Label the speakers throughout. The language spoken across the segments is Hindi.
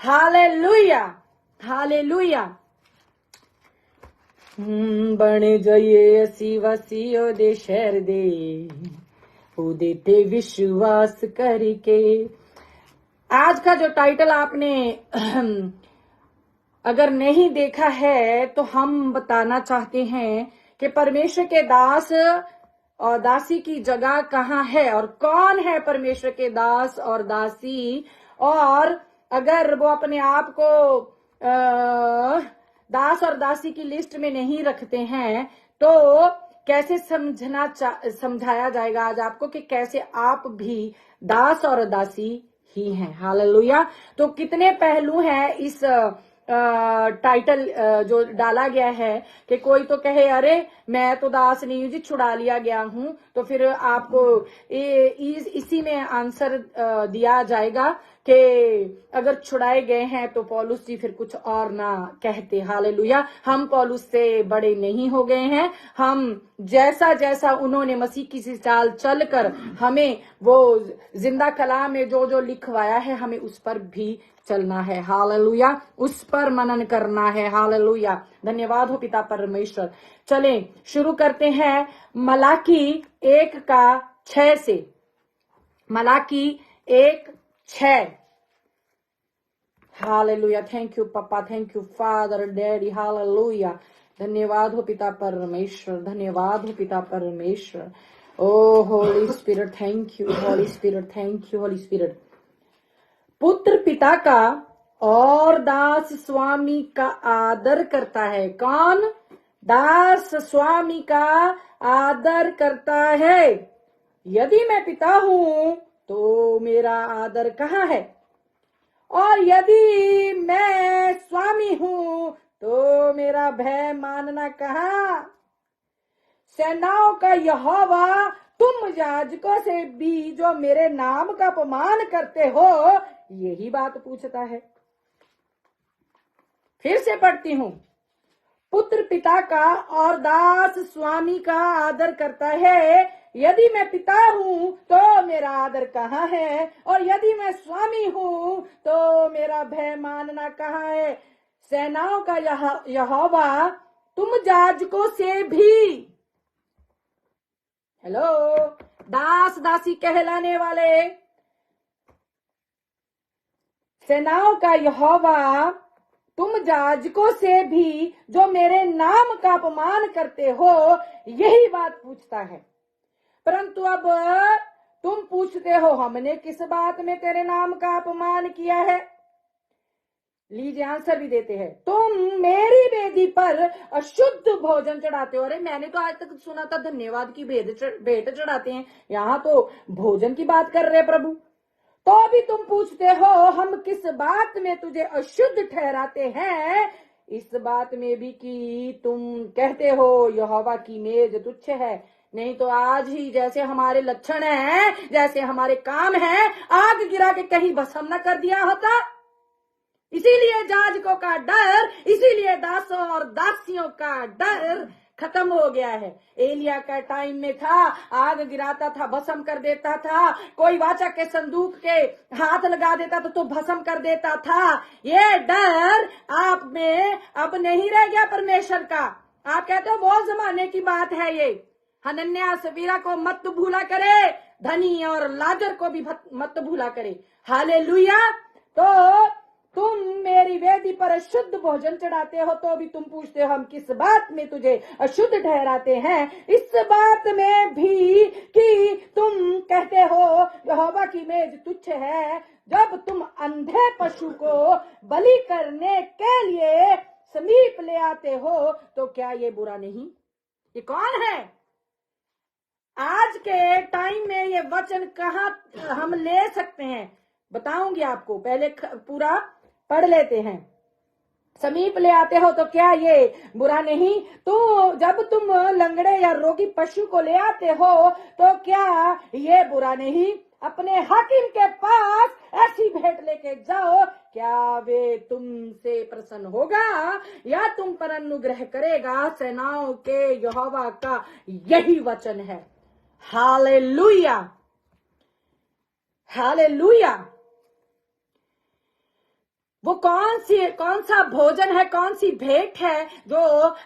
Speaker 1: Hallelujah, hallelujah. बन जाइए असी वसीओ दे शहर दे, ओदे ते विश्वास करके। आज का जो टाइटल आपने अगर नहीं देखा है तो हम बताना चाहते हैं कि परमेश्वर के दास और दासी की जगह कहाँ है और कौन है परमेश्वर के दास और दासी। और अगर वो अपने आप को दास और दासी की लिस्ट में नहीं रखते हैं तो कैसे समझाया जाएगा आज आपको कि कैसे आप भी दास और दासी ही हैं। हालेलुया। तो कितने पहलू हैं इस टाइटल जो डाला गया है कि कोई तो कहे अरे मैं तो दास नहीं हूं जी, छुड़ा लिया गया हूं। तो फिर आपको इसी में आंसर दिया जाएगा कि अगर छुड़ाए गए हैं तो पौलुस जी फिर कुछ और ना कहते। हालेलुया। हम पौलुस से बड़े नहीं हो गए हैं। हम जैसा जैसा उन्होंने मसीह की सी चाल चलकर हमें वो जिंदा कलाम में जो जो लिखवाया है हमें उस पर भी चलना है। हालेलुया। उस पर मनन करना है। हालेलुया। धन्यवाद हो पिता परमेश्वर। चलें शुरू करते हैं मलाकी 1:6 से। Malachi 1:6। Hallelujah. Thank you papa, thank you father, daddy. Hallelujah. धन्यवाद हो पिता परमेश्वर, धन्यवाद हो पिता परमेश्वर। O holy spirit, thank you holy spirit, thank you holy spirit. पुत्र पिता का और दास स्वामी का आदर करता है। कौन? दास स्वामी का आदर करता है। यदि मैं पिता हूं तो मेरा आदर कहाँ है, और यदि मैं स्वामी हूं तो मेरा भय मानना कहाँ। सेनाओं का यहोवा तुम याजकों से भी जो मेरे नाम का अपमान करते हो यही बात पूछता है। फिर से पढ़ती हूं। पुत्र पिता का और दास स्वामी का आदर करता है। यदि मैं पिता हूं तो मेरा आदर कहाँ है, और यदि मैं स्वामी हूं तो मेरा भय मानना कहाँ है। सेनाओं का यहोवा तुम याजकों से भी, हेलो, दास दासी कहलाने वाले, सेनाओं का यहोवा तुम याजकों से भी जो मेरे नाम का अपमान करते हो यही बात पूछता है। परंतु अब तुम पूछते हो हमने किस बात में तेरे नाम का अपमान किया है। लीजिए आंसर भी देते हैं। तुम मेरी वेदी पर अशुद्ध भोजन चढ़ाते हो। अरे मैंने तो आज तक सुना था धन्यवाद की भेंट चढ़ाते हैं, यहाँ तो भोजन की बात कर रहे प्रभु। तो भी तुम पूछते हो हम किस बात में तुझे अशुद्ध ठहराते हैं। इस बात में भी कि तुम कहते हो यहोवा की मेज तुच्छ है। नहीं तो आज ही जैसे हमारे लक्षण हैं, जैसे हमारे काम हैं, आग गिरा के कहीं भस्म न कर दिया होता। इसीलिए याजकों का डर, इसीलिए दासों और दासियों का डर खत्म हो गया है। एलिया का टाइम में था, आग गिराता था, भस्म कर देता था। कोई वाचा के संदूक के हाथ लगा देता तो भस्म कर देता था। ये डर आप में अब नहीं रह गया परमेश्वर का। आप कहते हो वो जमाने की बात है ये। हनन्याह सफीरा को मत भूला करे, धनी और लाजर को भी मत भूला करे। हालेलुया। तो तुम मेरी वेदी पर अशुद्ध भोजन चढ़ाते हो तो भी तुम पूछते हो हम किस बात में तुझे अशुद्ध ठहराते हैं। इस बात में भी कि तुम कहते हो यहोवा की मेज तुच्छ है। जब तुम अंधे पशु को बलि करने के लिए समीप ले आते हो तो क्या ये बुरा नहीं। ये कौन है? आज के टाइम में ये वचन कहाँ हम ले सकते हैं बताऊंगी आपको। पहले पूरा पढ़ लेते हैं। समीप ले आते हो तो क्या ये बुरा नहीं। तो जब तुम लंगड़े या रोगी पशु को ले आते हो तो क्या ये बुरा नहीं। अपने हाकिम के पास ऐसी भेंट लेके जाओ, क्या वे तुमसे प्रसन्न होगा या तुम पर अनुग्रह करेगा। सेनाओं के यहोवा का यही वचन है। Hallelujah, hallelujah. वो कौन सा भोजन है, कौन सी भेंट है जो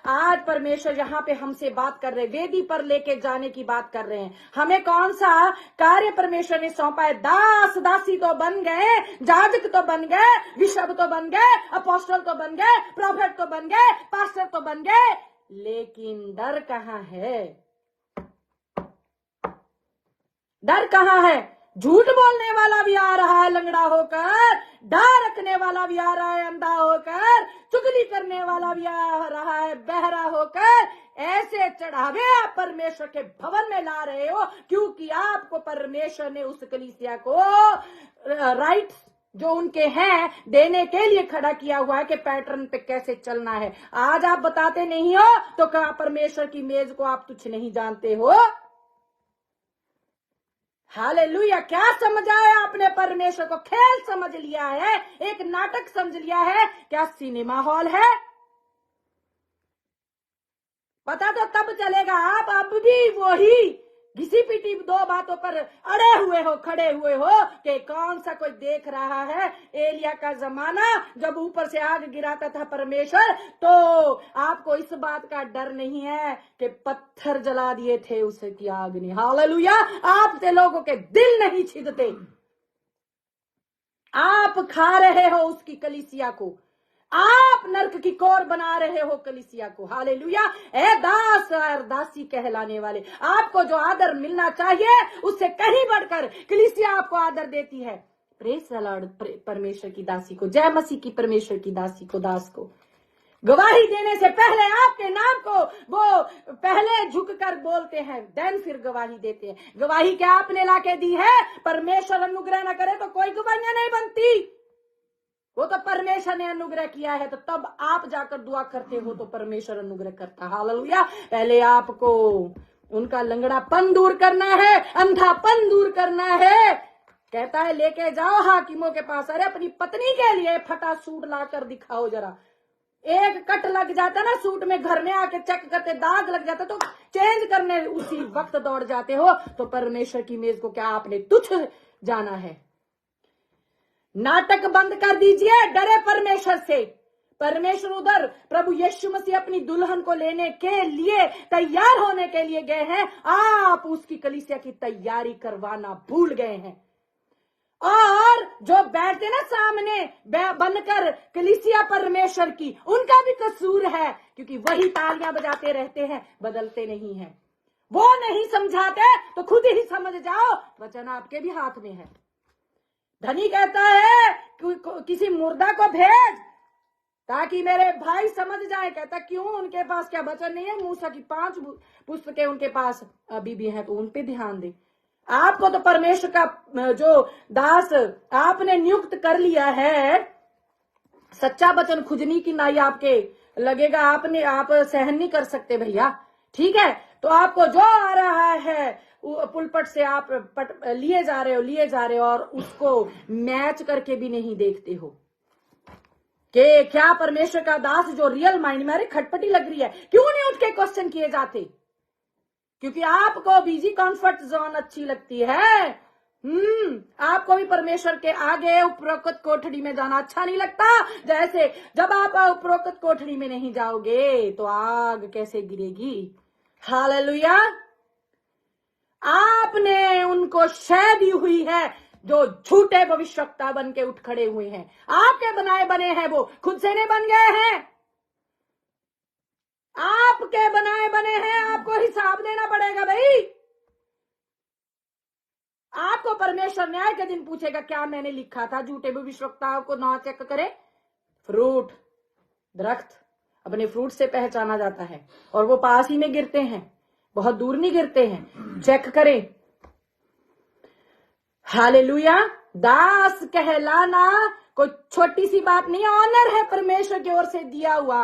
Speaker 1: आज परमेश्वर यहाँ पे हमसे बात कर रहे हैं, वेदी पर लेके जाने की बात कर रहे हैं। हमें कौन सा कार्य परमेश्वर ने सौंपा है। दास दासी तो बन गए, जाजक तो बन गए, बिशप तो बन गए, अपोस्टल तो बन गए, प्रॉफेट तो बन गए, पास्टर तो बन गए, लेकिन डर कहाँ है? डर कहाँ है? झूठ बोलने वाला भी आ रहा है लंगड़ा होकर, डर रखने वाला भी आ रहा है अंधा होकर, चुगली करने वाला भी आ रहा है बहरा होकर। ऐसे चढ़ावे आप परमेश्वर के भवन में ला रहे हो, क्योंकि आपको परमेश्वर ने उस कलीसिया को राइट्स जो उनके हैं देने के लिए खड़ा किया हुआ है कि पैटर्न पे कैसे चलना है। आज आप बताते नहीं हो तो क्या परमेश्वर की मेज को आप तुच्छ नहीं जानते हो? हालेलुया। क्या समझा है आपने? परमेश्वर को खेल समझ लिया है, एक नाटक समझ लिया है। क्या सिनेमा हॉल है? पता तो तब चलेगा। आप अब भी वही घिसी पिटी दो बातों पर अड़े हुए हो, खड़े हुए हो कि कौन सा कोई देख रहा है। एलिया का जमाना जब ऊपर से आग गिराता था परमेश्वर, तो आपको इस बात का डर नहीं है कि पत्थर जला दिए थे उसकी आग ने। हालेलुया। आपसे लोगों के दिल नहीं छिदते, आप खा रहे हो उसकी कलीसिया को, आप नरक की कोर बना रहे हो कलीसिया को। हालेलुया। ए दास और दासी कहलाने वाले, आपको जो आदर मिलना चाहिए उससे कहीं बढ़कर कलीसिया आपको आदर देती है। Praise the Lord. परमेश्वर की दासी को, जय मसीह की परमेश्वर की दासी को, दास को गवाही देने से पहले आपके नाम को वो पहले झुककर बोलते हैं, देन फिर गवाही देते हैं। गवाही क्या आपने लाके दी है? परमेश्वर अनुग्रह न करे तो कोई गवाहियां नहीं बनती। वो तो परमेश्वर ने अनुग्रह किया है, तो तब आप जाकर दुआ करते हो तो परमेश्वर अनुग्रह करता। हालेलुया। पहले आपको उनका लंगड़ापन दूर करना है, अंधापन दूर करना है। कहता है लेके जाओ हाकिमों के पास। अरे अपनी पत्नी के लिए फटा सूट लाकर दिखाओ जरा। एक कट लग जाता ना सूट में, घर में आके चेक करते दाग लग जाता तो चेंज करने उसी वक्त दौड़ जाते हो। तो परमेश्वर की मेज को क्या आपने तुच्छ जाना है? नाटक बंद कर दीजिए, डरे परमेश्वर से। परमेश्वर उधर प्रभु यीशु मसीह अपनी दुल्हन को लेने के लिए तैयार होने के लिए गए हैं, आप उसकी कलीसिया की तैयारी करवाना भूल गए हैं। और जो बैठते ना सामने बनकर कलीसिया परमेश्वर की, उनका भी कसूर है, क्योंकि वही तालियां बजाते रहते हैं, बदलते नहीं है। वो नहीं समझाते तो खुद ही समझ जाओ, वचन आपके भी हाथ में है। धनी कहता है किसी मुर्दा को भेज ताकि मेरे भाई समझ जाए। कहता क्यों? उनके पास क्या वचन नहीं है? मूसा की 5 पुस्तकें उनके पास अभी भी हैं, तो उन पे ध्यान दे। आपको तो परमेश्वर का जो दास आपने नियुक्त कर लिया है, सच्चा वचन खुजनी की नाई आपके लगेगा, आप सहन नहीं कर सकते भैया। ठीक है, तो आपको जो आ रहा है पुलपट से आप लिए जा रहे हो और उसको मैच करके भी नहीं देखते हो कि क्या परमेश्वर का दास जो रियल माइंड में, अरे खटपटी लग रही है, क्यों नहीं उठ के क्वेश्चन किए जाते? क्योंकि आपको बीजी कंफर्ट जोन अच्छी लगती है। आपको भी परमेश्वर के आगे उपरोक्त कोठरी में जाना अच्छा नहीं लगता। जैसे जब आप उपरोक्त कोठरी में नहीं जाओगे तो आग कैसे गिरेगी? हालेलुया। आपने उनको शय दी हुई है जो झूठे भविष्यवक्ता बन के उठ खड़े हुए हैं। आपके बनाए बने हैं, वो खुद से नहीं बन गए हैं, आपके बनाए बने हैं। आपको हिसाब देना पड़ेगा भाई। आपको परमेश्वर न्याय के दिन पूछेगा क्या मैंने लिखा था। झूठे भविष्यवक्ताओं को ना चेक करे। फ्रूट, दरख्त अपने फ्रूट से पहचाना जाता है, और वो पास ही में गिरते हैं, बहुत दूर नहीं गिरते हैं। चेक करें। हालेलुया। दास कहलाना कोई छोटी सी बात नहीं, ऑनर है परमेश्वर की ओर से दिया हुआ।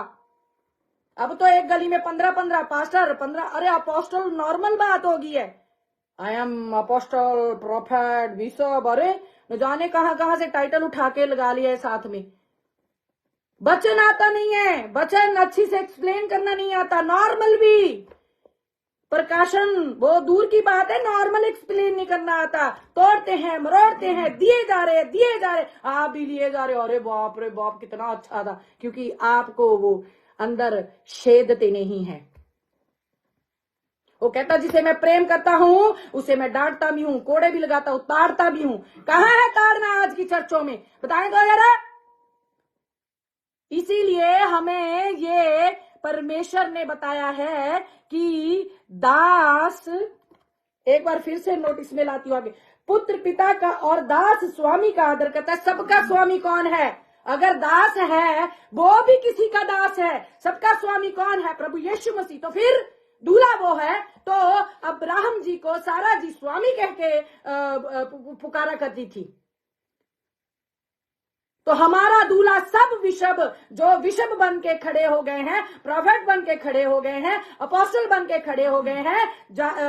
Speaker 1: अब तो एक गली में 15 पास्टर, 15, अरे अपोस्टल नॉर्मल बात होगी है। I am apostle, prophet, bishop, अरे न जाने कहां से टाइटल उठा के लगा लिया है साथ में। वचन आता नहीं है, वचन अच्छी से एक्सप्लेन करना नहीं आता, नॉर्मल भी। प्रकाशन वो दूर की बात है, नॉर्मल एक्सप्लेन नहीं करना आता, तोड़ते हैं मरोड़ते हैं, दिए जा रहे, आप भी लिए जा रहे हो। अरे बाप रे बाप कितना अच्छा था, क्योंकि आपको वो अंदर छेदते नहीं है। वो कहता जिसे मैं प्रेम करता हूं उसे मैं डांटता भी हूं, कोड़े भी लगाता हूं, ताड़ता भी हूं। कहां है ताड़ना आज की चर्चों में, बताएं तो जरा। इसीलिए हमें ये परमेश्वर ने बताया है कि दास, एक बार फिर से नोटिस में लाती हूं आगे, पुत्र पिता का और दास स्वामी का आदर करता है। सबका स्वामी कौन है? अगर दास है वो भी किसी का दास है। सबका स्वामी कौन है? प्रभु यीशु मसीह। तो फिर दूल्हा वो है। तो अब्राहम जी को सारा जी स्वामी कह के पुकारा करती थी। तो हमारा दूल्हा सब विशब, जो विशब बन के खड़े हो गए हैं, प्रॉफेट बन के खड़े हो गए हैं, अपोस्टल बन के खड़े हो गए हैं,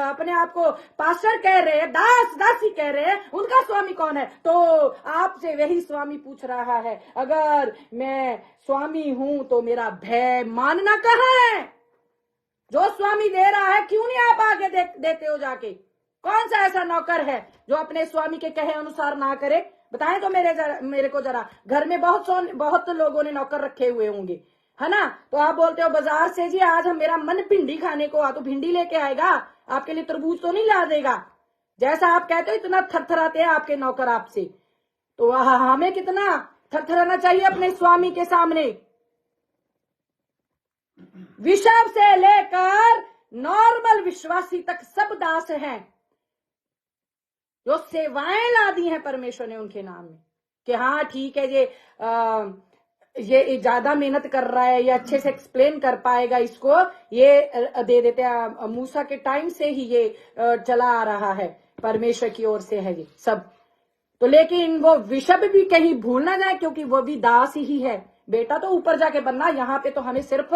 Speaker 1: अपने आप को पास्टर कह रहे हैं, दास दासी कह रहे हैं, उनका स्वामी कौन है? तो आपसे वही स्वामी पूछ रहा है, अगर मैं स्वामी हूं तो मेरा भय मानना कहाँ है? जो स्वामी दे रहा है क्यों नहीं आप आगे देते हो जाके? कौन सा ऐसा नौकर है जो अपने स्वामी के कहे अनुसार ना करे? बताएं तो मेरे को जरा। घर में बहुत लोगों ने नौकर रखे हुए होंगे, है ना? तो आप बोलते हो बाजार से जी आज हम मेरा मन भिंडी खाने को, तो भिंडी लेके आएगा, आपके लिए तरबूज तो नहीं ला देगा। जैसा आप कहते हो इतना थरथराते हैं आपके नौकर आपसे, तो हमें कितना थरथराना चाहिए अपने स्वामी के सामने। विषव से लेकर नॉर्मल विश्वासी तक सब दास हैं, जो सेवाएं ला दी हैं परमेश्वर ने उनके नाम में, कि हाँ ठीक है ये ज्यादा मेहनत कर रहा है, ये अच्छे से एक्सप्लेन कर पाएगा, इसको ये दे देते हैं। मूसा के टाइम से ही ये चला आ रहा है, परमेश्वर की ओर से है ये सब। तो लेकिन वो विषब भी कहीं भूल ना जाए, क्योंकि वो भी दास ही है। बेटा तो ऊपर जाके बनना, यहाँ पे तो हमें सिर्फ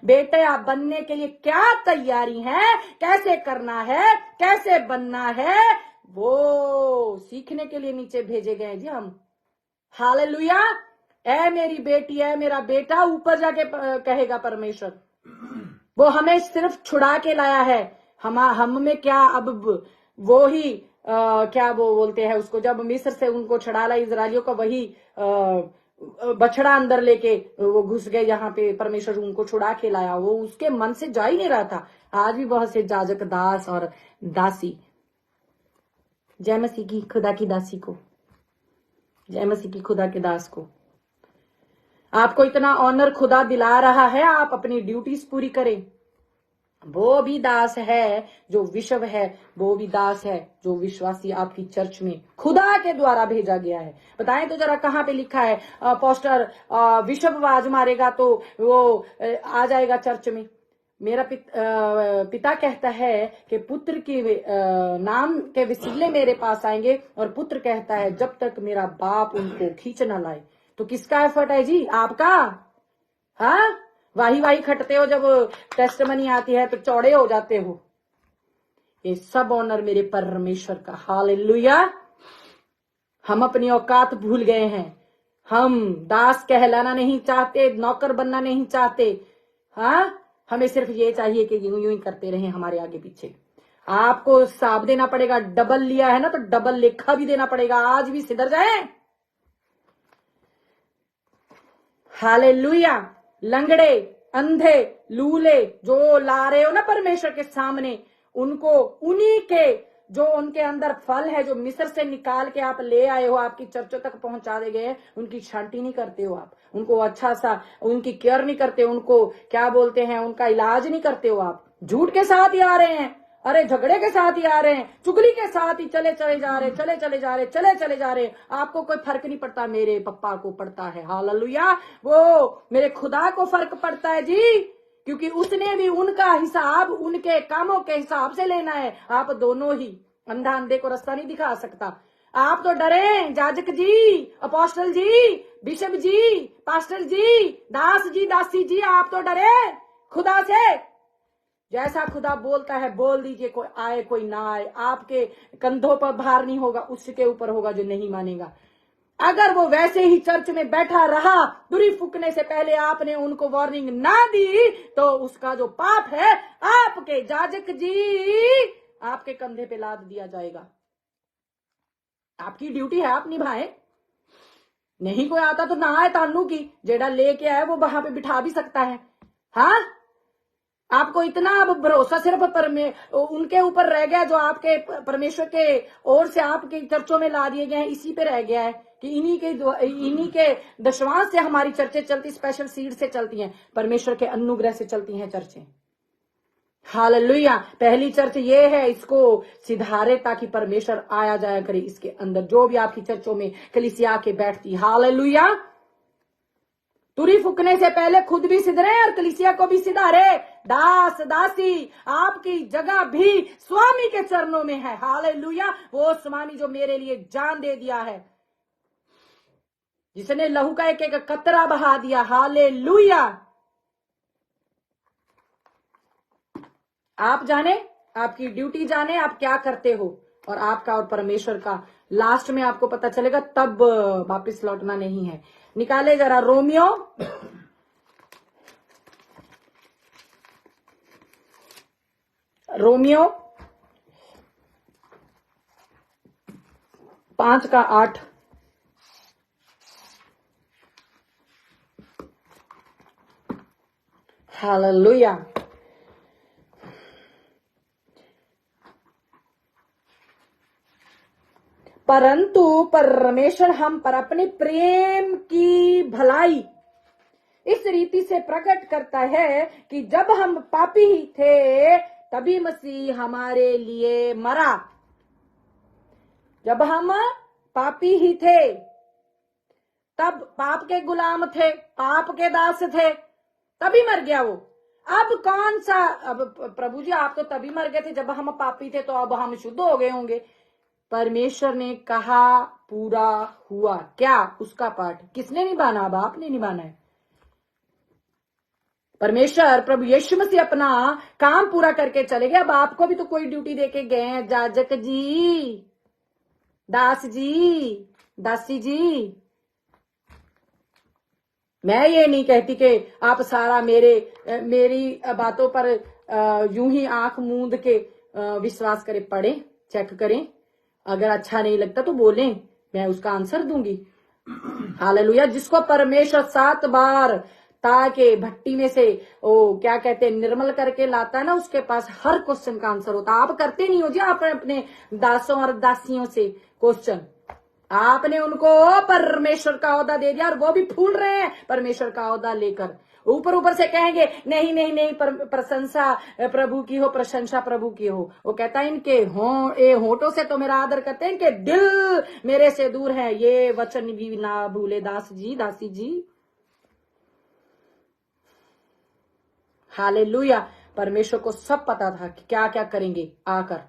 Speaker 1: बेटे बनने के लिए क्या तैयारी है, कैसे करना है, कैसे बनना है, वो सीखने के लिए नीचे भेजे गए जी हम। हालेलुया। ऐ मेरी बेटी, ऐ मेरा बेटा, ऊपर जाके कहेगा परमेश्वर। वो हमें सिर्फ छुड़ा के लाया है। हम में क्या अब वो ही क्या वो बोलते हैं उसको, जब मिस्र से उनको छुड़ा ला इजराइलियों को, वही बछड़ा अंदर लेके वो घुस गए जहां पे परमेश्वर उनको छुड़ा के लाया, वो उसके मन से जा ही नहीं रहा था। आज भी बहुत से जाजक दास और दासी, जय मसीह की खुदा की दासी को, जय मसीह की खुदा के दास को। आपको इतना ऑनर खुदा दिला रहा है, आप अपनी ड्यूटीज पूरी करें। वो भी दास है जो विश्व है, वो भी दास है जो विश्वासी आपकी चर्च में खुदा के द्वारा भेजा गया है। बताएं तो जरा कहां पे लिखा है पास्टर विश्व आवाज मारेगा तो वो आ जाएगा चर्च में? मेरा पिता कहता है कि पुत्र के नाम के वसीले मेरे पास आएंगे, और पुत्र कहता है जब तक मेरा बाप उनको खींच ना लाए। तो किसका एफर्ट है जी? आपका? हाँ, वाही खटते हो, जब टेस्टमनी आती है तो चौड़े हो जाते हो। ये सब ऑनर मेरे परमेश्वर का। हालेलुया। हम अपनी औकात भूल गए हैं। हम दास कहलाना नहीं चाहते, नौकर बनना नहीं चाहते। हाँ, हमें सिर्फ ये चाहिए कि यूं यूं ही करते रहें हमारे आगे पीछे। आपको हिसाब देना पड़ेगा, डबल लिया है ना तो डबल लेखा भी देना पड़ेगा। आज भी सिधर जाए। हालेलुया। लंगड़े, अंधे, लूले जो ला रहे हो ना परमेश्वर के सामने, उनको उन्हीं के जो उनके अंदर फल है, जो मिस्र से निकाल के आप ले आए हो, आपकी चर्चों तक पहुंचा दे गए, उनकी छांटी नहीं करते हो आप, उनको अच्छा सा उनकी केयर नहीं करते, उनको क्या बोलते हैं, उनका इलाज नहीं करते हो आप। झूठ के साथ ही आ रहे हैं, अरे झगड़े के साथ ही आ रहे हैं, चुगली के साथ ही चले चले जा रहे। आपको कोई फर्क नहीं पड़ता, मेरे पप्पा को पड़ता है। हालेलुया। वो मेरे खुदा को फर्क पड़ता है जी, क्योंकि उसने भी उनका हिसाब उनके कामों के हिसाब से लेना है। आप दोनों ही, अंधा अंधे को रास्ता नहीं दिखा सकता। आप तो डरे, जाजक जी, अपोस्टल जी, बिशप जी, पास्टर जी, दास जी, दासी जी, आप तो डरे खुदा से। जैसा खुदा बोलता है बोल दीजिए, कोई आए कोई ना आए। आपके कंधों पर भार नहीं होगा, उसके ऊपर होगा जो नहीं मानेगा। अगर वो वैसे ही चर्च में बैठा रहा, दुरी फूकने से पहले आपने उनको वार्निंग ना दी, तो उसका जो पाप है आपके जाजक जी आपके कंधे पे लाद दिया जाएगा। आपकी ड्यूटी है, आप निभाएं। नहीं कोई आता तो ना आए, तानू की जेड़ा लेके आए वो वहां पे बिठा भी सकता है। हाँ, आपको इतना अब भरोसा सिर्फ उनके ऊपर रह गया, जो आपके परमेश्वर के ओर से आपके चर्चों में ला दिए गए हैं, इसी पे रह गया है कि इन्हीं के दशवांश से हमारी चर्चें चलती, स्पेशल सीड से चलती हैं, परमेश्वर के अनुग्रह से चलती हैं चर्चें। हालेलुया। पहली चर्च ये है, इसको सिधारे ताकि परमेश्वर आया जाया करे इसके अंदर, जो भी आपकी चर्चों में कलीसिया के बैठती। हालेलुया। तुरी फूकने से पहले खुद भी सिधरे और कलीसिया को भी सिधारे। दास दासी, आपकी जगह भी स्वामी के चरणों में है। हालेलुया। वो स्वामी जो मेरे लिए जान दे दिया है, जिसने लहू का एक एक कतरा बहा दिया। हालेलुया। आप जाने, आपकी ड्यूटी जाने, आप क्या करते हो, और आपका और परमेश्वर का लास्ट में आपको पता चलेगा, तब वापस लौटना नहीं है। निकाले जरा रोमियो रोमियो 5:8। हालेलुया। परंतु परमेश्वर हम पर अपने प्रेम की भलाई इस रीति से प्रकट करता है कि जब हम पापी ही थे तभी मसीह हमारे लिए मरा। जब हम पापी ही थे, तब पाप के गुलाम थे, पाप के दास थे, तभी मर गया वो। अब कौन सा, अब प्रभु जी आप तो तभी मर गए थे जब हम पापी थे, तो अब हम शुद्ध हो गए होंगे। परमेश्वर ने कहा पूरा हुआ। क्या उसका पाठ किसने निभाना? अब आपने निभाना है। परमेश्वर प्रभु यीशु मसीह अपना काम पूरा करके चले गए। अब आपको भी तो कोई ड्यूटी देके गए हैं, जाजक जी, दास जी, दासी जी। मैं ये नहीं कहती कि आप सारा मेरी बातों पर यूं ही आंख मूंद के विश्वास करें, पढ़ें, चेक करें। अगर अच्छा नहीं लगता तो बोलें, मैं उसका आंसर दूंगी। हालेलुया। जिसको परमेश्वर 7 बार ताकि भट्टी में से वो क्या कहते हैं निर्मल करके लाता है ना, उसके पास हर क्वेश्चन का आंसर होता है। आप करते नहीं हो जी, आप अपने दासों और दासियों से क्वेश्चन, आपने उनको परमेश्वर का ओहदा दे दिया और वो भी फूल रहे हैं परमेश्वर का ओहदा लेकर। ऊपर ऊपर से कहेंगे नहीं नहीं नहीं, प्रशंसा प्रभु की हो, प्रशंसा प्रभु की हो। वो कहता है इनके होठों से तो मेरा आदर करते हैं, इनके दिल मेरे से दूर है, ये वचन भी ना भूले दास जी, दासी जी। हालेलुया। परमेश्वर को सब पता था कि क्या क्या करेंगे आकर।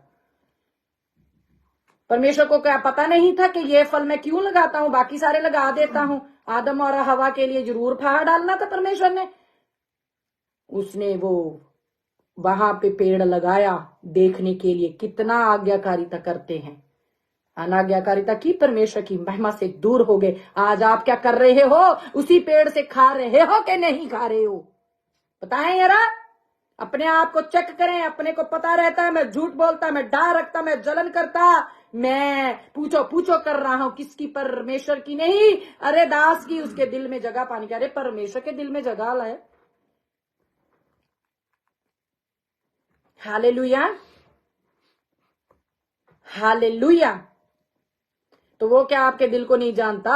Speaker 1: परमेश्वर को क्या पता नहीं था कि ये फल मैं क्यों लगाता हूं, बाकी सारे लगा देता हूं। आदम और हवा के लिए जरूर फाहा डालना था परमेश्वर ने। उसने वो वहां पे पेड़ लगाया देखने के लिए कितना आज्ञाकारिता करते हैं। अनाज्ञाकारिता की परमेश्वर की महिमा से दूर हो गए। आज आप क्या कर रहे हो? उसी पेड़ से खा रहे हो कि नहीं खा रहे हो? बताएं यारा, अपने आप को चेक करें। अपने को पता रहता है मैं झूठ बोलता, मैं डर रखता, मैं जलन करता, मैं पूछो पूछो कर रहा हूं। किसकी? परमेश्वर की नहीं। अरे दास की, उसके दिल में जगह पानी की। अरे परमेश्वर के दिल में जगह लाए। Hallelujah, hallelujah. तो वो क्या आपके दिल को नहीं जानता?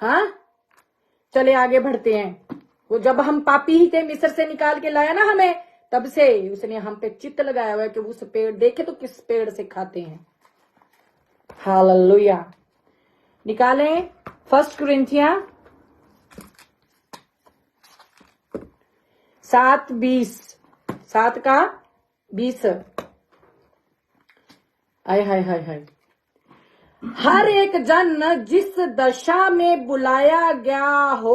Speaker 1: हाँ, चले आगे बढ़ते हैं। वो जब हम पापी ही थे, मिस्र से निकाल के लाया ना हमें, तब से उसने हम पे चित्त लगाया हुआ है कि उस पेड़ देखे तो किस पेड़ से खाते हैं। हालेलुया। निकालें 1 कुरिन्थियां 7:20, 7 का 20। हाय हाय हाय हाय। हर एक जन जिस दशा में बुलाया गया हो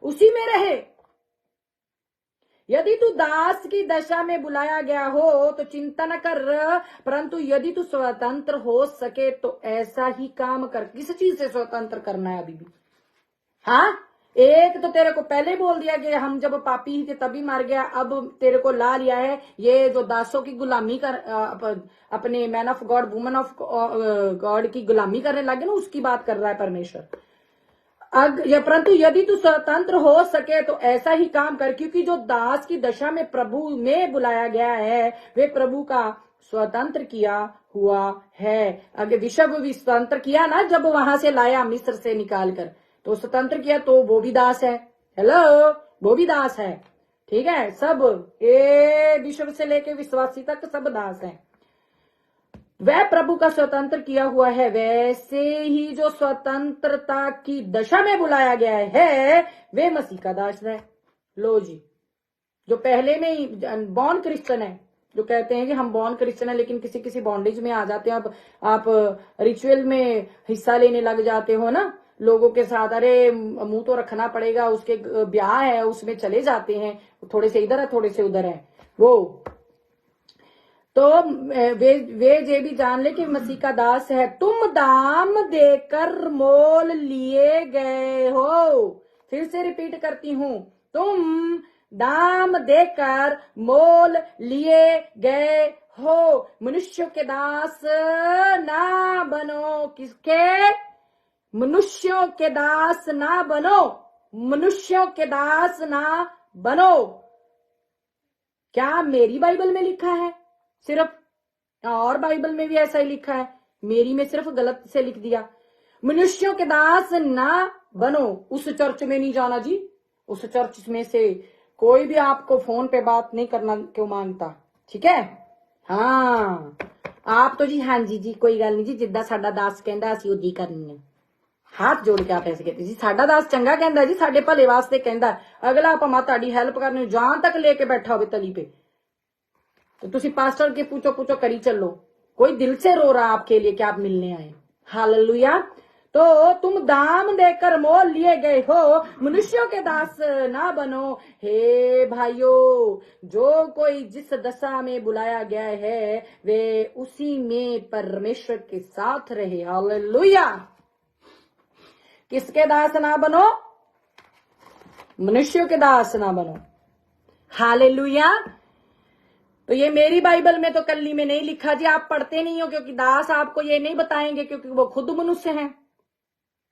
Speaker 1: उसी में रहे। यदि तू दास की दशा में बुलाया गया हो तो चिंता न कर, परंतु यदि तू स्वतंत्र हो सके तो ऐसा ही काम कर। किस चीज से स्वतंत्र करना है अभी भी? हाँ, एक तो तेरे को पहले बोल दिया कि हम जब पापी ही थे तभी मार गया, अब तेरे को ला लिया है ये जो दासों की गुलामी कर अपने man of God woman of God की गुलामी करने लगे ना, उसकी बात कर रहा है परमेश्वर। परंतु यदि तू स्वतंत्र हो सके तो ऐसा ही काम कर, क्योंकि जो दास की दशा में प्रभु में बुलाया गया है वे प्रभु का स्वतंत्र किया हुआ है। अगर विश्व भी स्वतंत्र किया ना, जब वहां से लाया मिस्र से निकाल कर, तो स्वतंत्र किया, तो वो भी दास है। हेलो, वो भी दास है। ठीक है, सब ये विश्व से लेके विश्वासी तक सब दास है। वह प्रभु का स्वतंत्र किया हुआ है, वैसे ही जो स्वतंत्रता की दशा में बुलाया गया है वे मसीह का दास है। लो जी, जो पहले में ही बॉर्न क्रिश्चियन है, जो कहते हैं कि हम बॉर्न क्रिश्चियन है लेकिन किसी किसी बॉन्डेज में आ जाते हैं, अब आप रिचुअल में हिस्सा लेने लग जाते हो ना लोगों के साथ, अरे मुंह तो रखना पड़ेगा, उसके ब्याह है उसमें चले जाते हैं, थोड़े से इधर है थोड़े से उधर है वो, तो वे ये भी जान ले कि मसीह का दास है। तुम दाम देकर मोल लिए गए हो। फिर से रिपीट करती हूं, तुम दाम देकर मोल लिए गए हो। मनुष्यों के दास ना बनो। किसके? मनुष्यों के दास ना बनो। मनुष्यों के दास ना बनो। क्या मेरी बाइबल में लिखा है सिर्फ? और बाइबल में भी ऐसा ही लिखा है, मेरी में सिर्फ गलत से लिख दिया। मनुष्यों के दास ना बनो। उस चर्च में नहीं जाना जी, उस चर्च में से कोई भी आपको फोन पे बात नहीं करना क्यों मांगता, ठीक है? हाँ, आप तो जी हाँ जी कोई गल नहीं जी, जिद्दां साडा दास कहंदा असीं उदी करनी है। हाथ जोड़ के आप ऐसे कहते जी, साडा दास चंगा कहंदा जी, साडे भले वास्ते कहंदा। अगला भावें तुहाडी हेल्प करने जान तक लेके बैठा होवे तली पे, तो तुसी पास्टर के पूछो करी चलो, कोई दिल से रो रहा आपके लिए कि आप मिलने आए। हालेलुया। तो तुम दाम देकर मोल लिए गए हो, मनुष्यों के दास ना बनो। हे भाइयों, जो कोई जिस दशा में बुलाया गया है वे उसी में परमेश्वर के साथ रहे। हालेलुया। किसके दास ना बनो? मनुष्यों के दास ना बनो। हालेलुया। तो ये मेरी बाइबल में तो कल्ली में नहीं लिखा जी, आप पढ़ते नहीं हो, क्योंकि दास आपको ये नहीं बताएंगे, क्योंकि वो खुद मनुष्य हैं।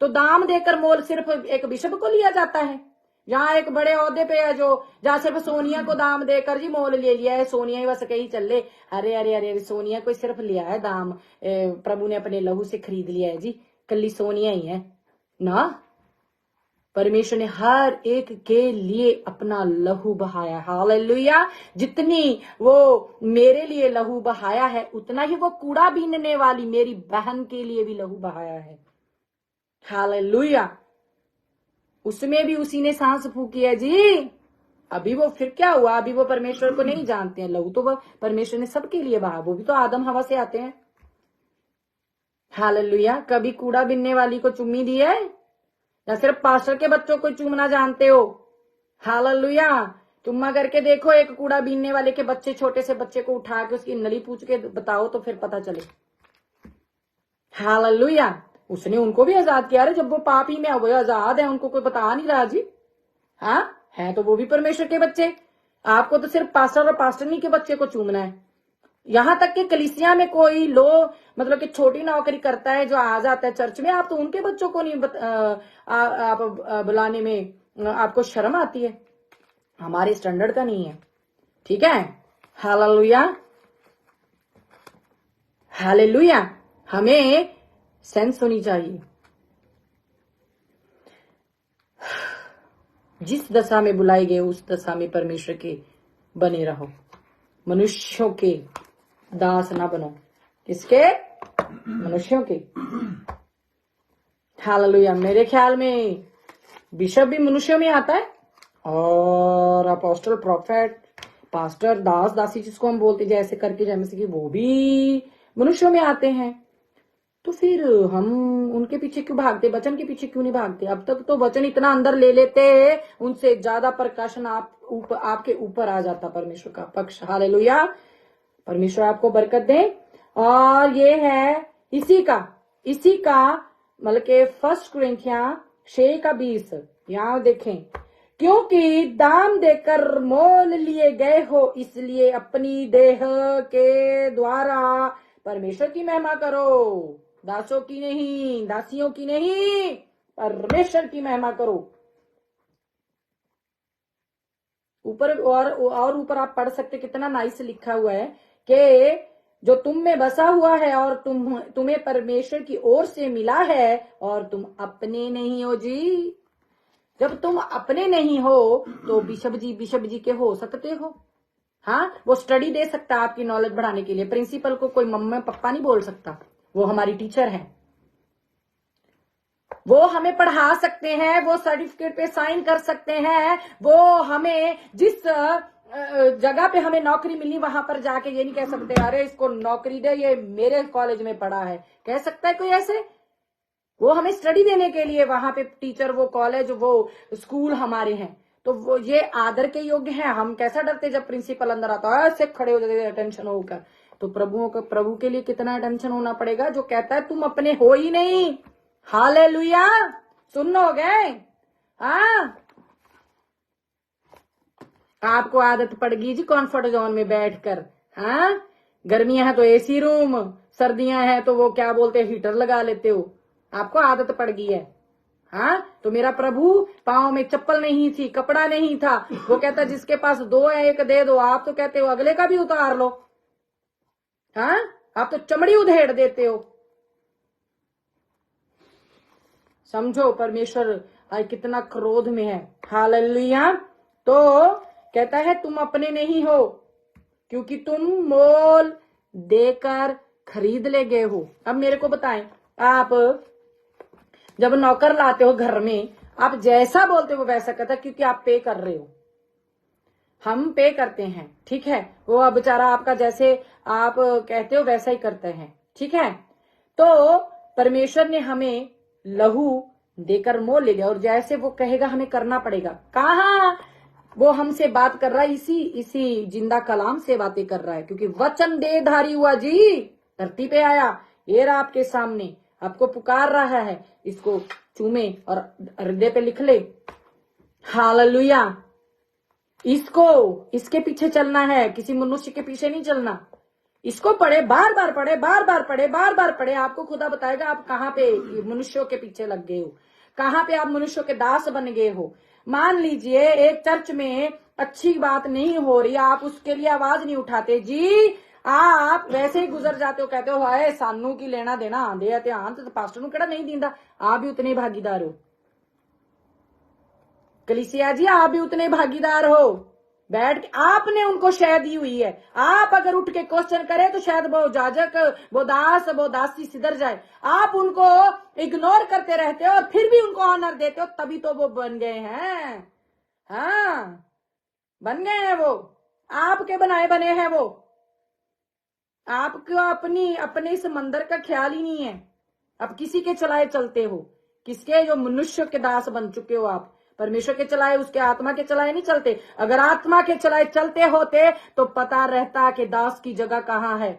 Speaker 1: तो दाम देकर मोल सिर्फ एक बिशप को लिया जाता है, जहां एक बड़े ओहदे पे है, जो जहां सिर्फ सोनिया को दाम देकर जी मोल ले लिया है, सोनिया ही बस कहीं चल ले। अरे अरे अरे, सोनिया को सिर्फ लिया है दाम, प्रभु ने अपने लहू से खरीद लिया है जी, कल्ली सोनिया ही है ना। परमेश्वर ने हर एक के लिए अपना लहू बहाया। हालेलुया। जितनी वो मेरे लिए लहू बहाया है, उतना ही वो कूड़ा बीनने वाली मेरी बहन के लिए भी लहू बहाया है। हालेलुया। उसमें भी उसी ने सांस फूकी है जी। अभी वो फिर क्या हुआ, अभी वो परमेश्वर को नहीं जानते हैं। लहू तो वो परमेश्वर ने सबके लिए बहा, वो भी तो आदम हवा से आते हैं। हालेलुया। कभी कूड़ा बीनने वाली को चुम्मी दी है, या सिर्फ पास्टर के बच्चों को चूमना जानते हो? हालेलुया। चुम्मा करके देखो एक कूड़ा बीनने वाले के बच्चे, छोटे से बच्चे को उठा के उसकी नली पूछ के बताओ, तो फिर पता चले। हालेलुया। उसने उनको भी आजाद किया। अरे जब वो पापी में वो आजाद है, उनको कोई बता नहीं रहा जी। हाँ, है तो वो भी परमेश्वर के बच्चे। आपको तो सिर्फ पास्टर और पास्टरनी के बच्चे को चूमना है। यहां तक कि कलीसिया में कोई लो मतलब कि छोटी नौकरी करता है जो आ जाता है चर्च में, आप तो उनके बच्चों को नहीं आप बुलाने में आपको शर्म आती है। हमारे स्टैंडर्ड का नहीं है, ठीक है? हालेलुया। हालेलुया। हमें सेंस होनी चाहिए। जिस दशा में बुलाए गए उस दशा में परमेश्वर के बने रहो। मनुष्यों के दास ना बनो। किसके? मनुष्यों के। हालेलुया। मेरे ख्याल में बिशप भी मनुष्यों में आता है, और अपोस्टल, प्रॉफेट, पास्टर, दास, दासी जिसको हम बोलते हैं, जैसे करके जैसे कि वो भी मनुष्यों में आते हैं। तो फिर हम उनके पीछे क्यों भागते, वचन के पीछे क्यों नहीं भागते? अब तक तो वचन इतना अंदर ले लेते, उनसे ज्यादा प्रकाशन आपके ऊपर आ जाता परमेश्वर का पक्ष। हालेलुया, परमेश्वर आपको बरकत दे। और ये है इसी का मतलब के 1 कुरिन्थियां 6:20, यहां देखें, क्योंकि दाम देकर मोल लिए गए हो, इसलिए अपनी देह के द्वारा परमेश्वर की महिमा करो, दासों की नहीं, दासियों की नहीं, परमेश्वर की महिमा करो। ऊपर और ऊपर आप पढ़ सकते, कितना नाइस लिखा हुआ है कि जो तुम में बसा हुआ है और तुम्हें परमेश्वर की ओर से मिला है, और तुम अपने नहीं हो जी। जब तुम अपने नहीं हो तो बिशप जी के हो सकते हो। हाँ, वो स्टडी दे सकता है आपकी नॉलेज बढ़ाने के लिए। प्रिंसिपल को कोई मम्मा पापा नहीं बोल सकता, वो हमारी टीचर है। वो हमें पढ़ा सकते हैं, वो सर्टिफिकेट पे साइन कर सकते हैं, वो हमें जिस जगह पे हमें नौकरी मिली वहां पर जाके ये नहीं कह सकते अरे इसको नौकरी दे, ये मेरे कॉलेज में पढ़ा है। कह सकता है कोई ऐसे? वो हमें स्टडी देने के लिए वहां पे टीचर, वो कॉलेज, वो स्कूल हमारे हैं, तो वो ये आदर के योग्य हैं। हम कैसा डरते जब प्रिंसिपल अंदर आता है, ऐसे खड़े हो जाते अटेंशन होकर। तो प्रभु के लिए कितना अटेंशन होना पड़ेगा, जो कहता है तुम अपने हो ही नहीं। हालेलुया, सुनोगे? हाँ, आपको आदत पड़ गई जी कॉम्फर्ट जोन में बैठकर। हाँ, गर्मियां हैं तो एसी रूम, सर्दियां हैं तो वो क्या बोलते हैं हीटर लगा लेते हो, आपको आदत पड़ गई है। हाँ, तो मेरा प्रभु पाँव में चप्पल नहीं थी, कपड़ा नहीं था, वो कहता जिसके पास 2 है 1 दे दो। आप तो कहते हो अगले का भी उतार लो। हाँ, आप तो चमड़ी उधेड़ देते हो। समझो परमेश्वर कितना क्रोध में है। हालेलुया। तो कहता है तुम अपने नहीं हो, क्योंकि तुम मोल देकर खरीद ले गए हो। अब मेरे को बताएं, आप जब नौकर लाते हो घर में, आप जैसा बोलते हो वैसा करता है, क्योंकि आप पे कर रहे हो। हम पे करते हैं, ठीक है, वो बेचारा आपका जैसे आप कहते हो वैसा ही करते हैं, ठीक है। तो परमेश्वर ने हमें लहू देकर मोल ले लिया, और जैसे वो कहेगा हमें करना पड़ेगा। कहा वो हमसे बात कर रहा है, इसी जिंदा कलाम से बातें कर रहा है, क्योंकि वचन देहधारी हुआ जी, धरती पे आया, ये रहा आपके सामने, आपको पुकार रहा है। इसको चूमे और हृदय पे लिख ले। हालेलुया। इसके पीछे चलना है, किसी मनुष्य के पीछे नहीं चलना। इसको पढ़े, बार बार पढ़े, बार बार पढ़े, बार बार पढ़े, आपको खुदा बताएगा आप कहाँ पे मनुष्यों के पीछे लग गए हो, कहाँ पे आप मनुष्यों के दास बन गए हो। मान लीजिए एक चर्च में अच्छी बात नहीं हो रही, आप उसके लिए आवाज नहीं उठाते जी, आप वैसे ही गुजर जाते हो, कहते हो हाय सानू की लेना देना, आंदे ध्यान तो पास्टर नू केड़ा नहीं दींदा। आप भी उतने भागीदार हो कलीसिया जी, आप भी उतने भागीदार हो। बैठ के आपने उनको शह दी हुई है। आप अगर उठ के क्वेश्चन करें तो शायद वो जाजक, वो दास, वो दासी सिधर जाए। आप उनको इग्नोर करते रहते हो और फिर भी उनको ऑनर देते हो, तभी तो वो बन गए हैं। हाँ, बन गए हैं वो, आपके बनाए बने हैं वो। आपको अपने इस मंदिर का ख्याल ही नहीं है। अब किसी के चलाए चलते हो, किसके? जो मनुष्य के दास बन चुके हो आप। परमेश्वर के चलाए, उसके आत्मा के चलाए नहीं चलते। अगर आत्मा के चलाए चलते होते तो पता रहता कि दास की जगह कहाँ है।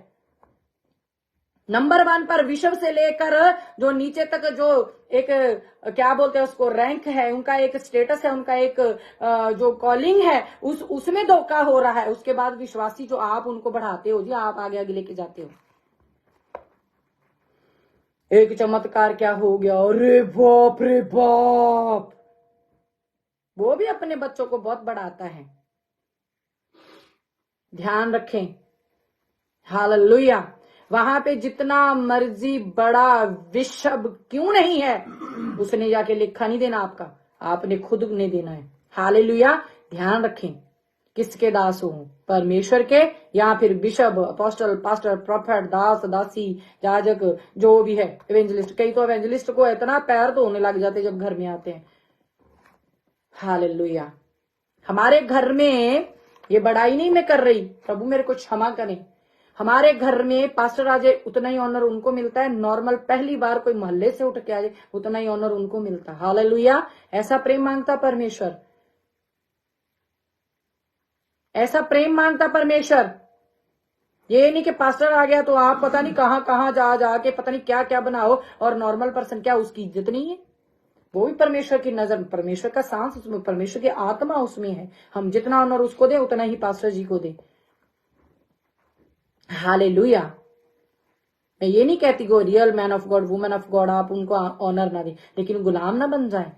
Speaker 1: नंबर 1 पर विश्व से लेकर जो नीचे तक जो एक क्या बोलते हैं उसको, रैंक है, उनका एक स्टेटस है, उनका एक जो कॉलिंग है, उसमें धोखा हो रहा है। उसके बाद विश्वासी जो आप उनको बढ़ाते हो जी, आप आगे आगे लेके जाते हो। एक चमत्कार क्या हो गया, अरे बाप रे बाप, वो भी अपने बच्चों को बहुत बढ़ाता है। ध्यान रखें। हालेलुया। वहां पे जितना मर्जी बड़ा विश्व क्यों नहीं है, उसने जाके लिखा नहीं देना आपका, आपने खुद ने देना है। हालेलुया। ध्यान रखें, किसके दास हो? परमेश्वर के, या फिर बिशप, अपोस्टल, पास्टर, प्रोफेट, दास, दासी, जाजक, जो भी है, एवेंजलिस्ट। कई तो एवेंजलिस्ट को इतना पैर धोने लग जाते जब घर में आते हैं। हालेलुया। हमारे घर में, ये बड़ाई नहीं मैं कर रही, प्रभु मेरे को क्षमा करें, हमारे घर में पास्टर आ जाए उतना ही ऑनर उनको मिलता है, नॉर्मल पहली बार कोई मोहल्ले से उठ के आ जाए उतना ही ऑनर उनको मिलता है। हालेलुया। ऐसा प्रेम मांगता परमेश्वर, ऐसा प्रेम मांगता परमेश्वर। ये नहीं कि पास्टर आ गया तो आप पता नहीं कहां कहां जा जाके पता नहीं क्या क्या बनाओ और नॉर्मल पर्सन क्या उसकी इज्जत नहीं है। वो भी परमेश्वर की नजर, परमेश्वर का सांस उसमें, परमेश्वर की आत्मा उसमें है। हम जितना ऑनर उसको दे उतना ही पास्टर जी को दे। हालेलुया। मैं ये नहीं कहती कि real man of God, women of God आप उनको ऑनर ना दे, लेकिन गुलाम ना बन जाए।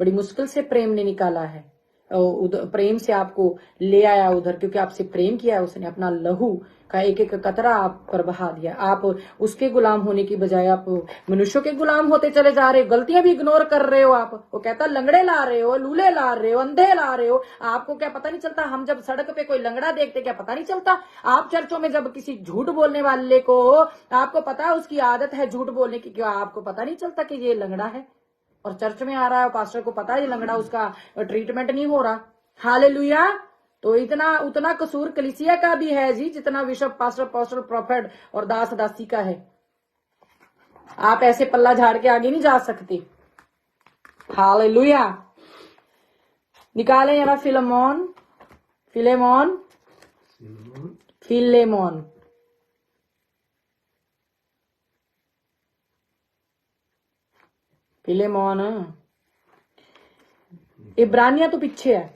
Speaker 1: बड़ी मुश्किल से प्रेम ने निकाला है, प्रेम से आपको ले आया उधर, क्योंकि आपसे प्रेम किया है उसने, अपना लहू का एक एक कतरा आप पर बहा दिया। आप उसके गुलाम होने की बजाय आप मनुष्यों के गुलाम होते चले जा रहे हो, गलतियां भी इग्नोर कर रहे हो आप। वो कहता लंगड़े ला रहे हो, लूले ला रहे हो, अंधे ला रहे हो, आपको क्या पता नहीं चलता? हम जब सड़क पे कोई लंगड़ा देखते क्या पता नहीं चलता? आप चर्चों में जब किसी झूठ बोलने वाले को आपको पता है उसकी आदत है झूठ बोलने की, क्यों आपको पता नहीं चलता कि ये लंगड़ा है और चर्च में आ रहा है, पास्टर को पता है ये लंगड़ा, उसका ट्रीटमेंट नहीं हो रहा। हालेलुया। तो इतना उतना कसूर कलीसिया का भी है जी जितना विशप पास्टर पास्टर प्रॉफेट और दास दासी का है। आप ऐसे पल्ला झाड़ के आगे नहीं जा सकते। हालेलुया। निकालें जरा फिलेमोन, फिलेमोन, फिलेमोन। फिलेमोन इब्रानिया तो पीछे है।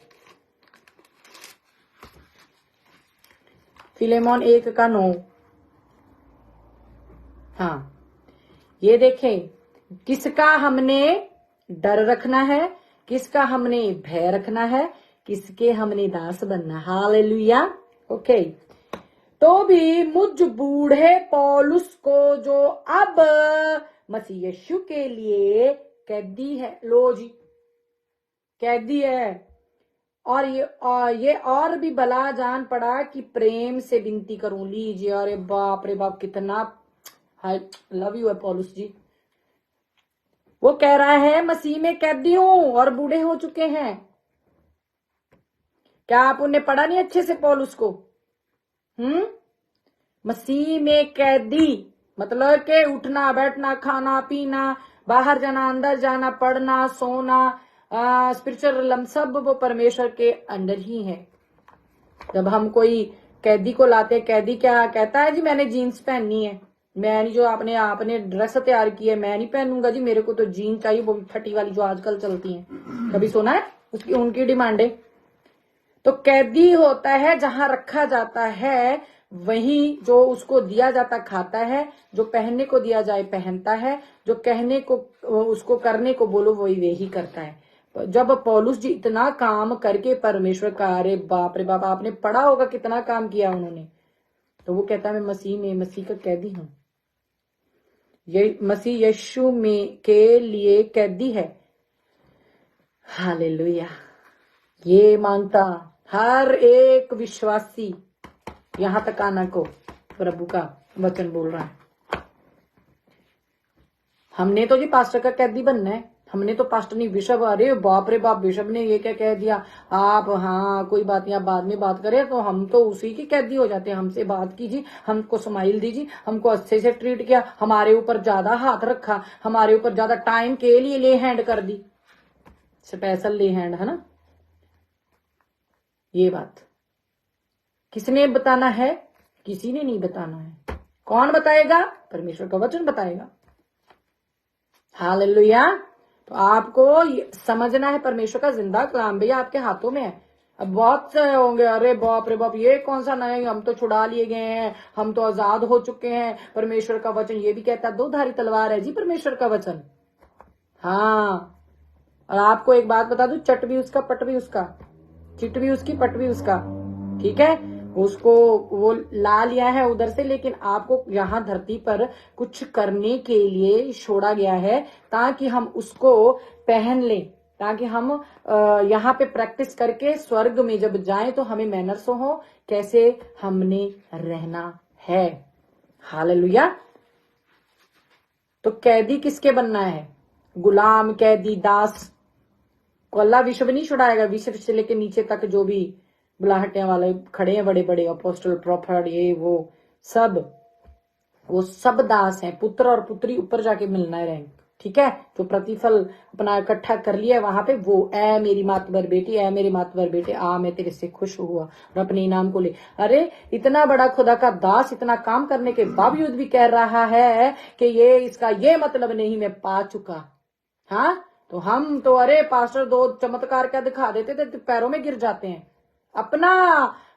Speaker 1: फिलेमोन 1:9। हाँ, ये देखें, किसका हमने डर रखना है, किसका हमने भय रखना है, किसके हमने दास बनना। हालेलुया। ओके। तो भी मुझ बूढ़े पौलुस को जो अब मसीह यीशु के लिए कैदी है, लो जी कैदी है, और ये और भी भला जान पड़ा कि प्रेम से विनती करूं। लीजिए, अरे बाप रे बाप, कितना हाय लव यू है पौलुस जी। वो कह रहा है मसीह में कैदी हूं और बूढ़े हो चुके हैं। क्या आप उन्हें पढ़ा नहीं अच्छे से पौलुस को? मसीह में कैदी मतलब के उठना बैठना खाना पीना बाहर जाना अंदर जाना पढ़ना सोना स्पिरिचुअल सब वो परमेश्वर के अंदर ही है। जब हम कोई कैदी को लाते, कैदी क्या कहता है जी मैंने जीन्स पहननी है, मैं नहीं जो आपने ड्रेस तैयार की है मैं नहीं पहनूंगा जी, मेरे को तो जीन्स चाहिए, वो भी फटी वाली जो आजकल चलती है। कभी सुना है उसकी उनकी डिमांडें? तो कैदी होता है जहां रखा जाता है, वही जो उसको दिया जाता खाता है, जो पहनने को दिया जाए पहनता है, जो कहने को उसको करने को बोलो वही वे ही करता है। जब पौलुस जी इतना काम करके परमेश्वर का, अरे बाप रे बाप, आपने पढ़ा होगा कितना काम किया उन्होंने। तो वो कहता है मैं मसीह में मसीह का कैदी हूं, ये मसीह यीशु में के लिए कैदी है। हालेलुया। ये मांगता हर एक विश्वासी यहां तक आना को प्रभु का वचन बोल रहा है। हमने तो जी पास्टर का कैदी बनना है, हमने तो पास्टर नहीं बिशप, अरे बाप रे बाप बिशप ने ये क्या कह दिया आप, हाँ कोई बात नहीं आप बाद में बात करें, तो हम तो उसी की कैदी हो जाते हैं। हमसे बात कीजिए, हमको स्माइल दीजिए, हमको अच्छे से ट्रीट किया, हमारे ऊपर ज्यादा हाथ रखा, हमारे ऊपर ज्यादा टाइम के लिए ले हैंड कर दी, स्पेशल ले हैंड है ना। ये बात किसने बताना है? किसी ने नहीं बताना है। कौन बताएगा? परमेश्वर का वचन बताएगा। हालेलुया। तो आपको समझना है परमेश्वर का जिंदा कलाम भैया आपके हाथों में है। अब बहुत से होंगे अरे बाप रे बाप ये कौन सा नया, हम तो छुड़ा लिए गए हैं, हम तो आजाद हो चुके हैं। परमेश्वर का वचन ये भी कहता है दो धारी तलवार है जी परमेश्वर का वचन। हाँ, और आपको एक बात बता दूं, चट भी उसका पट भी उसका, चिट भी उसकी पट भी उसका, ठीक है। उसको वो ला लिया है उधर से, लेकिन आपको यहाँ धरती पर कुछ करने के लिए छोड़ा गया है ताकि हम उसको पहन लें, ताकि हम यहाँ पे प्रैक्टिस करके स्वर्ग में जब जाएं तो हमें मैनर्स हो कैसे हमने रहना है। हालेलुया। तो कैदी किसके बनना है? गुलाम, कैदी, दास को अल्लाह विश्व नहीं छुड़ाएगा। विश्व से लेकर नीचे तक जो भी बुलाहटियां वाले खड़े हैं, बड़े बड़े अपोस्टल प्रॉफिट ये वो सब, वो सब दास हैं। पुत्र और पुत्री ऊपर जाके मिलना है रैंक, ठीक है। जो प्रतिफल अपना इकट्ठा कर लिया वहां पे, वो ऐ मेरी मातबर बेटी, ऐ मेरे मातबर बेटे, आ मैं तेरे से खुश हुआ और अपने इनाम को ले। अरे इतना बड़ा खुदा का दास इतना काम करने के बावजूद भी कह रहा है कि ये इसका ये मतलब नहीं मैं पा चुका। हाँ, तो हम तो अरे पास्टर दो चमत्कार क्या दिखा देते थे तो पैरों में गिर जाते हैं। अपना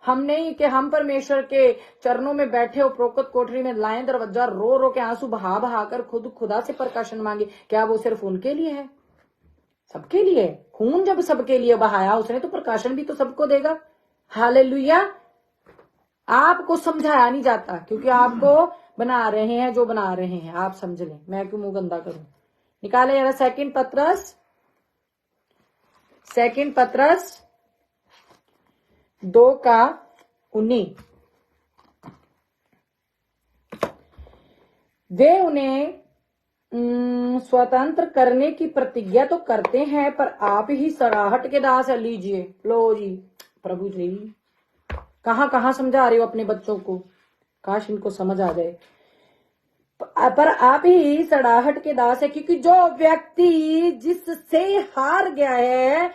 Speaker 1: हम नहीं कि हम परमेश्वर के चरणों में बैठे हो, प्रोकत कोठरी में लाएं दरवाजा, रो रो के आंसू बहा बहा कर खुद खुदा से प्रकाशन मांगे। क्या वो सिर्फ उनके लिए है? सबके लिए। खून जब सबके लिए बहाया उसने तो प्रकाशन भी तो सबको देगा। हालेलुया। आपको समझाया नहीं जाता क्योंकि आपको बना रहे हैं जो बना रहे हैं। आप समझ लें, मैं क्यों मुंह गंदा करूं। निकाले जरा सेकंड पत्रस 2:19। वे उन्हें स्वतंत्र करने की प्रतिज्ञा तो करते हैं, पर आप ही सराहट के दास है। लीजिए, लो जी, प्रभु जी कहां समझा रहे हो अपने बच्चों को, काश इनको समझ आ जाए। पर आप ही सड़ाहट के दास है, क्योंकि जो व्यक्ति जिससे हार गया है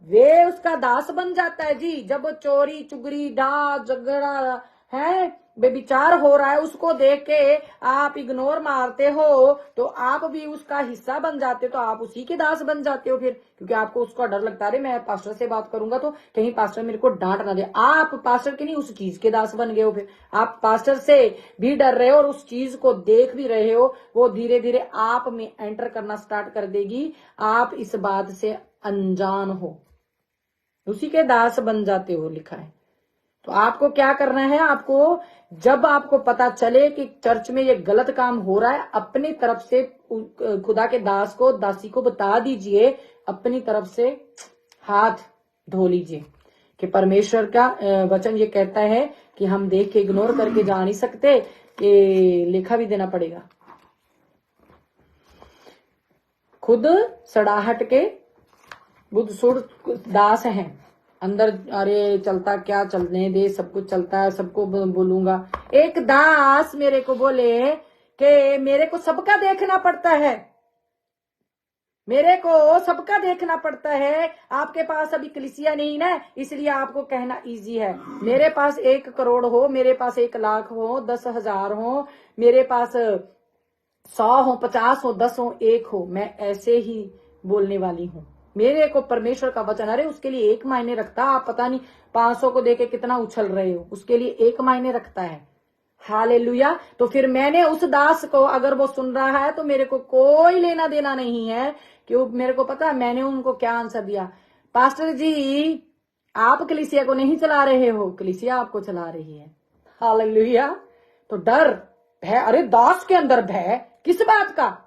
Speaker 1: वे उसका दास बन जाता है जी। जब चोरी चुगरी डांस झगड़ा है बेविचार हो रहा है, उसको देख के आप इग्नोर मारते हो तो आप भी उसका हिस्सा बन जाते हो, तो आप उसी के दास बन जाते हो फिर, क्योंकि आपको उसका डर लगता है। मैं पास्टर से बात करूंगा तो कहीं पास्टर मेरे को डांट ना दे। आप पास्टर के नहीं उस चीज के दास बन गए हो। फिर आप पास्टर से भी डर रहे हो और उस चीज को देख भी रहे हो, वो धीरे धीरे आप में एंटर करना स्टार्ट कर देगी। आप इस बात से अनजान हो, उसी के दास बन जाते हो लिखा है। तो आपको क्या करना है, आपको जब आपको पता चले कि चर्च में ये गलत काम हो रहा है, अपनी तरफ से खुदा के दास को दासी को बता दीजिए, अपनी तरफ से हाथ धो लीजिए कि परमेश्वर का वचन ये कहता है कि हम देख के इग्नोर करके जा नहीं सकते, ये लेखा भी देना पड़ेगा। खुद सड़ाहट के बुद्ध सुर दास हैं अंदर। अरे चलता क्या, चलने दे, सब कुछ चलता है, सबको बोलूंगा। एक दास मेरे को बोले कि मेरे को सबका देखना पड़ता है, मेरे को सबका देखना पड़ता है। आपके पास अभी कलीसिया नहीं ना, इसलिए आपको कहना इजी है। मेरे पास 1 करोड़ हो, मेरे पास 1 लाख हो, 10,000 हो, मेरे पास 100 हो, 50 हो, 10 हो, 1 हो, मैं ऐसे ही बोलने वाली हूं। मेरे को परमेश्वर का वचन, अरे उसके लिए 1 मायने रखता। आप पता नहीं 500 को देके कितना उछल रहे हो, उसके लिए 1 मायने रखता है। हालेलुया। तो फिर मैंने उस दास को, अगर वो सुन रहा है तो मेरे को कोई लेना देना नहीं है, क्यों मेरे को पता है मैंने उनको क्या आंसर दिया। पास्टर जी आप कलीसिया को नहीं चला रहे हो, कलीसिया आपको चला रही है। हालेलुया। तो डर भय, अरे दास के अंदर भय किस बात का?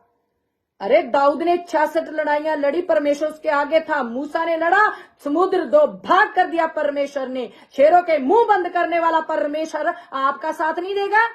Speaker 1: अरे दाऊद ने 66 लड़ाइयां लड़ी, परमेश्वर उसके आगे था। मूसा ने लड़ा, समुद्र 2 भाग कर दिया परमेश्वर ने। शेरों के मुंह बंद करने वाला परमेश्वर आपका साथ नहीं देगा?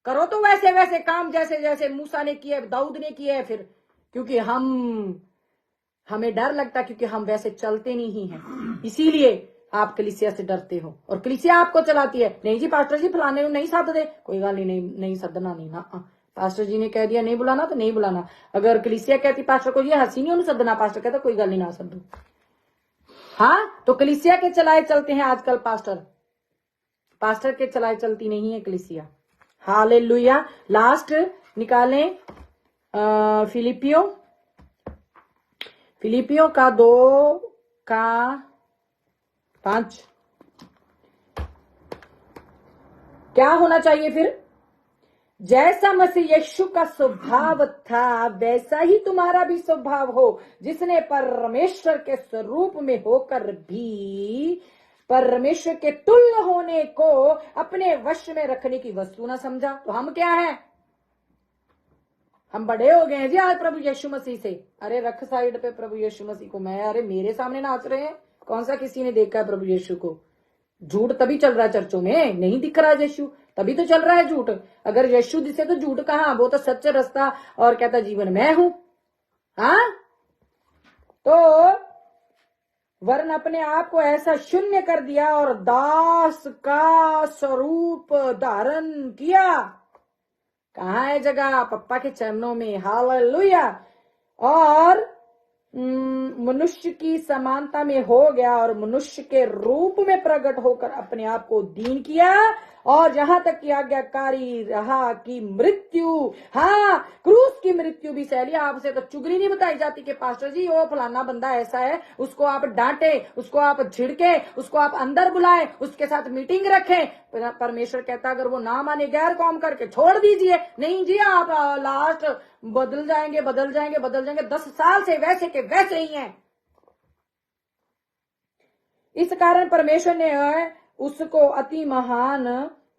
Speaker 1: करो तो वैसे वैसे काम जैसे जैसे मूसा ने किए, दाऊद ने किए। फिर क्योंकि हमें डर लगता, क्योंकि हम वैसे चलते नहीं हैं, इसीलिए आप कलीसिया से डरते हो और कलीसिया आपको चलाती है। नहीं जी पास्टर जी फलाने नहीं सद दे, कोई गल नहीं सदना नहीं ना। पास्टर जी ने कह दिया नहीं बुलाना तो नहीं बुलाना। अगर कलीसिया कहती पास्टर को ये हंसी नहीं सदना, पास्टर कहता कोई गल नहीं ना सदो। हाँ, तो कलीसिया के चलाए चलते हैं आजकल पास्टर के चलाए चलती नहीं है कलीसिया। हालेलुया। लास्ट निकालें फिलिपियों का 2:5। क्या होना चाहिए फिर? जैसा मसीह यीशु का स्वभाव था वैसा ही तुम्हारा भी स्वभाव हो, जिसने परमेश्वर के स्वरूप में होकर भी परमेश्वर के तुल्य होने को अपने वश में रखने की वस्तु ना समझा। तो हम क्या हैं? हम बड़े हो गए हैं जी आज प्रभु यीशु मसीह से। अरे रख साइड पे प्रभु यीशु मसीह को। मैं अरे मेरे सामने नाच रहे हैं, कौन सा किसी ने देखा है प्रभु यीशु को? झूठ तभी चल रहा है चर्चों में, नहीं दिख रहा है यीशु तभी तो चल रहा है झूठ। अगर यीशु दिसे तो झूठ कहां? वो तो सच्चा रास्ता और कहता जीवन मैं हूं। हाँ, तो वरन अपने आप को ऐसा शून्य कर दिया और दास का स्वरूप धारण किया। कहाँ है जगह? पप्पा के चरणों में। हालेलुया। और मनुष्य की समानता में हो गया और मनुष्य के रूप में प्रकट होकर अपने आप को दीन किया और जहां तक की आज्ञाकारी रहा कि मृत्यु, हाँ, क्रूस की मृत्यु भी सह लिया। आपसे तो चुगली नहीं बताई जाती कि पास्टर जी वो फलाना बंदा ऐसा है, उसको आप डांटे, उसको आप झिड़के, उसको आप अंदर बुलाए, उसके साथ मीटिंग रखें। परमेश्वर कहता अगर वो ना माने गैर कौम करके छोड़ दीजिए। नहीं जी, आप लास्ट बदल जाएंगे, बदल जाएंगे, बदल जाएंगे। 10 साल से वैसे के वैसे ही हैं। इस कारण परमेश्वर ने उसको अति महान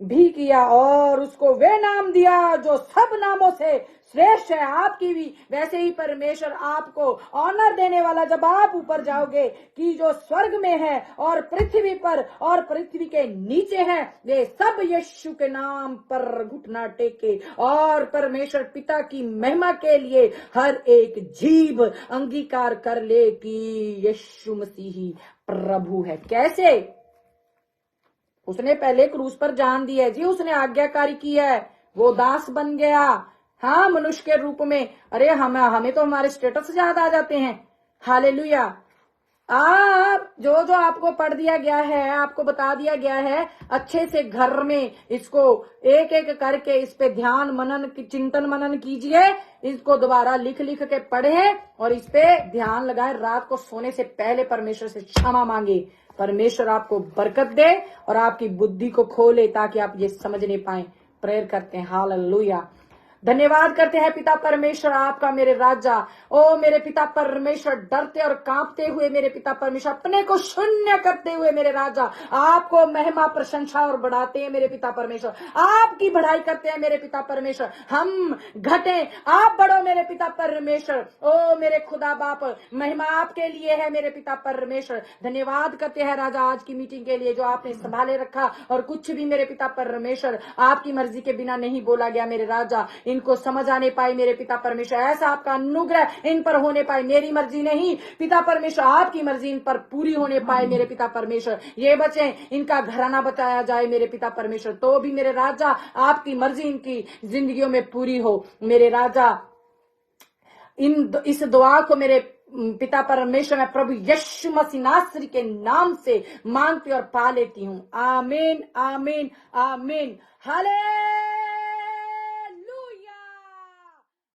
Speaker 1: भी किया और उसको वे नाम दिया जो सब नामों से श्रेष्ठ है। आपकी भी वैसे ही परमेश्वर आपको ऑनर देने वाला जब आप ऊपर जाओगे कि जो स्वर्ग में है और पृथ्वी पर और पृथ्वी के नीचे है, वे सब यीशु के नाम पर घुटना टेके और परमेश्वर पिता की महिमा के लिए हर एक जीभ अंगीकार कर ले कि यीशु मसीह प्रभु है। कैसे? उसने पहले क्रूस पर जान दी है जी, उसने आज्ञाकारी किया है, वो दास बन गया, हाँ, मनुष्य के रूप में। अरे हमें तो हमारे स्टेटस याद आ जाते हैं। हालेलुया। आप जो जो आपको पढ़ दिया गया है, आपको बता दिया गया है, अच्छे से घर में इसको एक एक करके इस पे ध्यान मनन चिंतन मनन कीजिए। इसको दोबारा लिख लिख के पढ़े और इस पे ध्यान लगाए। रात को सोने से पहले परमेश्वर से क्षमा मांगे। परमेश्वर आपको बरकत दे और आपकी बुद्धि को खोले ताकि आप ये समझने पाए। प्रेयर करते हैं। हालेलुया। धन्यवाद करते हैं पिता परमेश्वर आपका मेरे राजा। ओ मेरे पिता परमेश्वर, डरते और कांपते हुए मेरे पिता परमेश्वर, अपने को शून्य करते हुए मेरे राजा आपको महिमा प्रशंसा और बढ़ाते हैं मेरे पिता परमेश्वर। आपकी बढ़ाई करते हैं मेरे पिता परमेश्वर। हम घटे, आप बढ़ो मेरे पिता परमेश्वर। ओ मेरे खुदा बाप, महिमा आपके लिए है मेरे पिता परमेश्वर। धन्यवाद करते हैं राजा आज की मीटिंग के लिए जो आपने संभाले रखा और कुछ भी मेरे पिता परमेश्वर आपकी मर्जी के बिना नहीं बोला गया मेरे राजा। इनको समझ आने पाए मेरे पिता परमेश्वर, ऐसा आपका अनुग्रह इन पर होने पाए। मेरी मर्जी नहीं पिता परमेश्वर, आपकी मर्जी इन पर पूरी होने पाए मेरे पिता परमेश्वर। ये बच्चे इनका घराना बचाया जाए मेरे पिता परमेश्वर। तो भी मेरे राजा आपकी मर्जी इनकी जिंदगियों में पूरी हो मेरे राजा। इस दुआ को मेरे पिता परमेश्वर मैं प्रभु यीशु मसीह नासरी के नाम से मांगती और पा लेती हूँ। आमीन, आमीन, आमीन। हालेलुया।